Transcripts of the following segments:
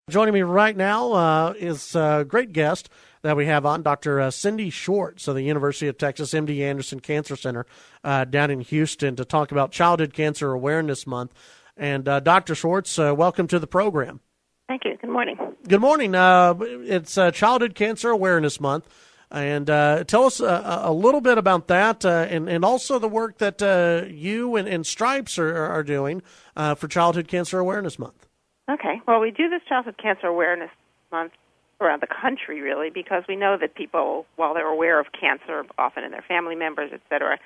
Joining me right now is a great guest that we have on, Dr. Cindy Schwartz of the University of Texas MD Anderson Cancer Center down in Houston to talk about Childhood Cancer Awareness Month. And Dr. Schwartz, welcome to the program. Thank you. Good morning. Good morning. It's Childhood Cancer Awareness Month. And tell us a little bit about that and also the work that you and Stripes are doing for Childhood Cancer Awareness Month. Okay. Well, we do this Childhood Cancer Awareness Month around the country, really, because we know that people, while they're aware of cancer, often in their family members, et cetera,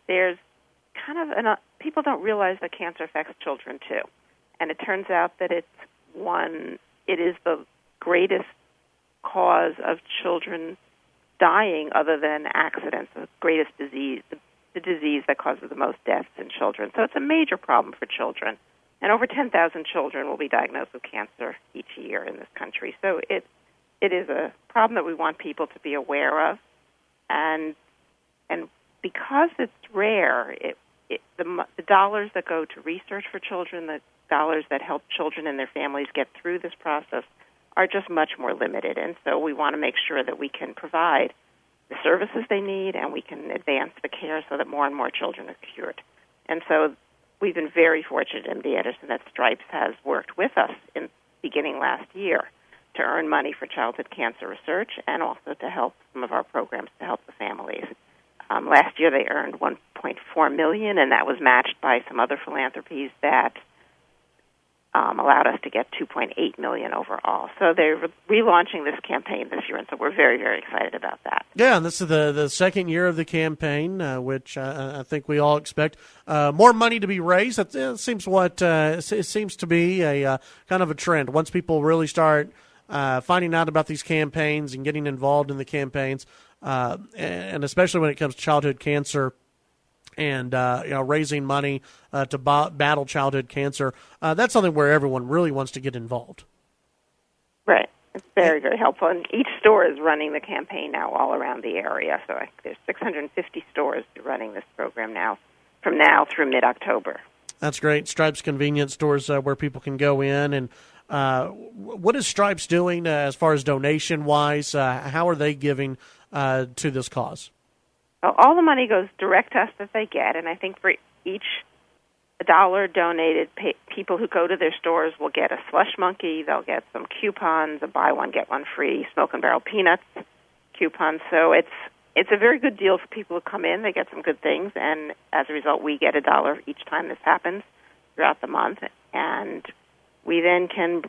there's kind of people don't realize that cancer affects children, too. And it turns out that it is the greatest cause of children dying other than accidents, the greatest disease, the disease that causes the most deaths in children. So it's a major problem for children. And over 10,000 children will be diagnosed with cancer each year in this country. So it is a problem that we want people to be aware of. And because it's rare, the dollars that go to research for children, the dollars that help children and their families get through this process are just much more limited. And so we want to make sure that we can provide the services they need and we can advance the care so that more and more children are cured. And so we've been very fortunate in MD Anderson that Stripes has worked with us in beginning last year to earn money for childhood cancer research and also to help some of our programs to help the families. Last year they earned $1.4 million, and that was matched by some other philanthropies that allowed us to get $2.8 million overall. So they're relaunching this campaign this year, and so we're very, very excited about that. Yeah, and this is the second year of the campaign, which I think we all expect more money to be raised. It seems to be a kind of a trend. Once people really start finding out about these campaigns and getting involved in the campaigns, and especially when it comes to childhood cancer, and raising money to battle childhood cancer, that's something where everyone really wants to get involved. Right. It's very, very helpful. And each store is running the campaign now all around the area. So there's 650 stores running this program now, from now through mid-October. That's great. Stripes convenience stores where people can go in. And what is Stripes doing as far as donation-wise? How are they giving to this cause? All the money goes direct to us that they get, and I think for each $1 donated, people who go to their stores will get a slush monkey, they'll get some coupons, a buy one, get one free Smoke and Barrel Peanuts coupon. So it's a very good deal for people who come in. They get some good things, and as a result, we get $1 each time this happens throughout the month, and we then can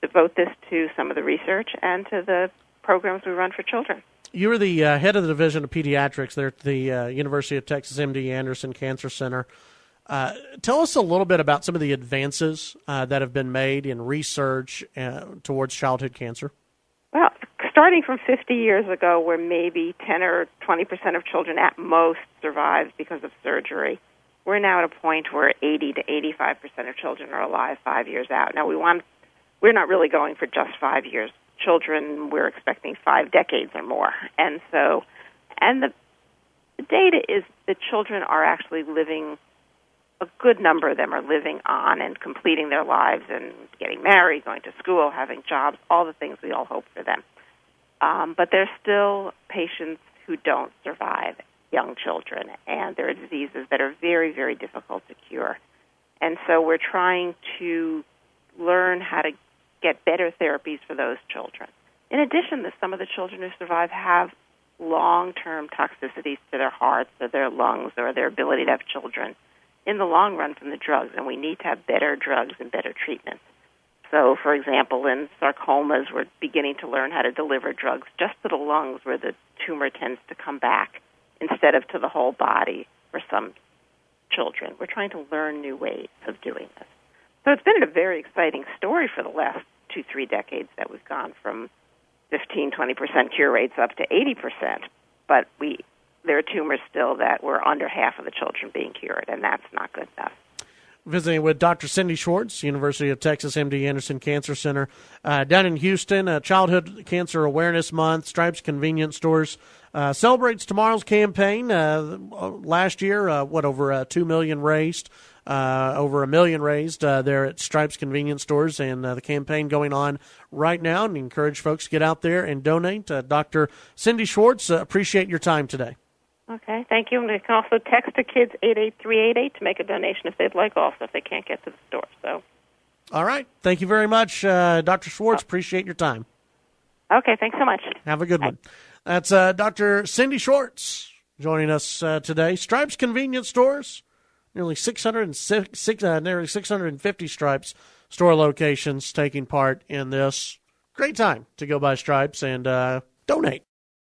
devote this to some of the research and to the programs we run for children. You were the head of the Division of Pediatrics there at the University of Texas MD Anderson Cancer Center. Tell us a little bit about some of the advances that have been made in research towards childhood cancer. Well, starting from 50 years ago, where maybe 10 or 20% of children at most survived because of surgery, we're now at a point where 80 to 85% of children are alive 5 years out. Now, we're not really going for just 5 years. Children, we're expecting 5 decades or more. And the data is that children are actually living, a good number of them are living on and completing their lives and getting married, going to school, having jobs, all the things we all hope for them. But there's still patients who don't survive, young children, and there are diseases that are very, very difficult to cure. And so we're trying to learn how to get better therapies for those children. In addition, some of the children who survive have long-term toxicities to their hearts or their lungs or their ability to have children in the long run from the drugs, and we need to have better drugs and better treatments. So, for example, in sarcomas, we're beginning to learn how to deliver drugs just to the lungs where the tumor tends to come back instead of to the whole body for some children. We're trying to learn new ways of doing this. So it's been a very exciting story for the last 2-3 decades that we've gone from 15-20% cure rates up to 80%. But there are tumors still that were under half of the children being cured, and that's not good enough. Visiting with Dr. Cindy Schwartz, University of Texas MD Anderson Cancer Center, down in Houston. Childhood Cancer Awareness Month. Stripes Convenience Stores celebrates tomorrow's campaign. Last year, over $2 million raised. over $1 million raised there at Stripes convenience stores, and the campaign going on right now. And encourage folks to get out there and donate. Dr. Cindy Schwartz, appreciate your time today. Okay, thank you. And they can also text the kids 88388 to make a donation if they'd like, also if they can't get to the store. So, all right, thank you very much, Dr. Schwartz. Appreciate your time. Okay, thanks so much. Have a good one. That's Dr. Cindy Schwartz joining us today. Stripes convenience stores, nearly 650 Stripes store locations taking part in this. Great time to go by Stripes and donate.